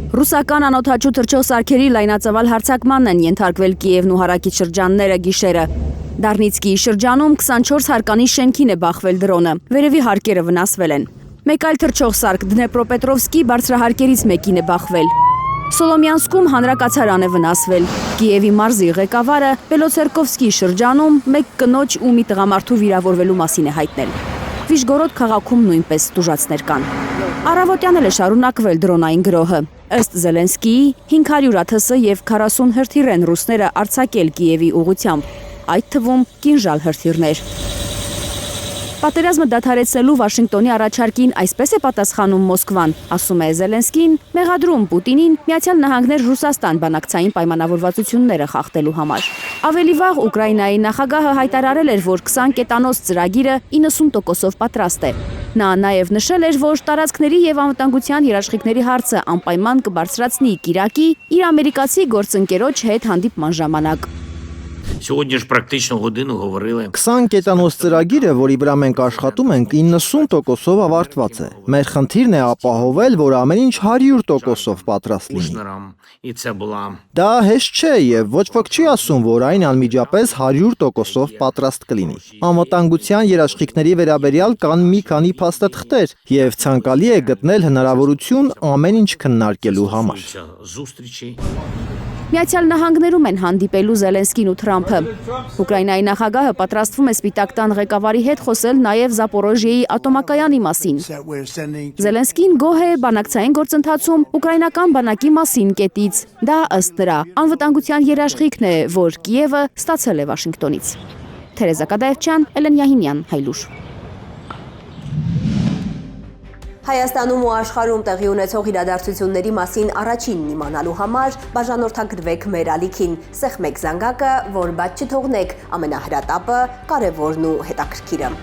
Ռուսական անօդաչու թռչող սարքերի լայնածավալ հարձակմանն են ենթարկվել Կիևն ու հարակից շրջանները գիշերը։ Դարնիցկիի շրջանում 24 հարկանի շենքին է բախվել դրոնը, վերևի հարկերը վնասվել են։ Մեկ այլ թռչող սարք Դնեպրոպետրովսկի բարձրահարկերից մեկին է բախվել։ Սոլոմյանսկում հանրակացարան է վնասվել։ Կիևի մարզի ղեկավարը Բելոցերկովսկի շրջանում մեկ կնոջ ու մի տղամարդու վիրավորվելու մասին է հայտնել։ Վիժգորոդ քաղաքում նույնպես տուժածներ կան։ Առավոտյան էլ է շարունակվել դրոնային գրոհը։ Ըստ Զելենսկիի 500 ԱԹՍ և 40 հրթիռ են ռուսները արձակել Կիևի ուղղությամբ, այդ թվում կինժալ հրթիռներ։ Պատերազմը դադարեցնելու Վաշինգտոնի առաջարկին այսպես է պատասխանում Մոսկվան, ասում է Զելենսկին, մեղադրում Պուտինին Միացյալ Նահանգներ Ռուսաստան բանակցային պայմանավորվածությունները խախտելու համար։ Ավելի վաղ Ուկրաինայի նախագահը հայտարարել էր, որ 20 կետանոց ծրագիրը 90%-ով պատրաստ է։ Նա նաև նշել էր, որ տարածքների և անվտանգության երաշխիքների հարցը անպայման կբարձրացնի Կիրակի իր ամերիկացի գործընկերոջ հետ հանդիպման ժամանակ։ Сьогодні ж практично годину говорили. 20 կետանոց ծրագիրը, որի վրա մենք աշխատում ենք, 90%-ով ավարտված է։ Մեր խնդիրն է ապահովել, որ ամեն ինչ 100%-ով պատրաստ լինի։ І це була Դա հեշտ չէ եւ ոչ ոք չի ասում, որ այն անմիջապես 100%-ով պատրաստ կլինի։ Անվտանգության երաշխիքների վերաբերյալ կան մի քանի փաստաթղթեր եւ ցանկալի է գտնել հնարավորություն ամեն ինչ քննարկելու համար։ зустрічі. Միացյալ Նահանգներում են հանդիպելու Զելենսկին ու Թրամփը։ Ուկրաինայի նախագահը պատրաստվում է Սպիտակ տան ղեկավարի հետ խոսել նաև Զապորոժիեի ատոմակայանի մասին։ Զելենսկին գոհ է բանակցային գործընթացում ուկրաինական բանակի մասին կետից։ Դա ըստ նրա անվտանգության երաշխիքն է, որ Կիևը ստացել է Վաշինգտոնից։ Թերեզա Կադաևչյան, Էլեն Յահինյան, Հայլուր։ Հայաստանում ու աշխարհում տեղի ունեցող իրադարձությունների մասին առաջինն իմանալու համար բաժանորդագրվեք մեր ալիքին, սեղմեք զանգակը, որ բաց չթողնեք ամենահրատապը, կարևորն ու հետաքրքիրը։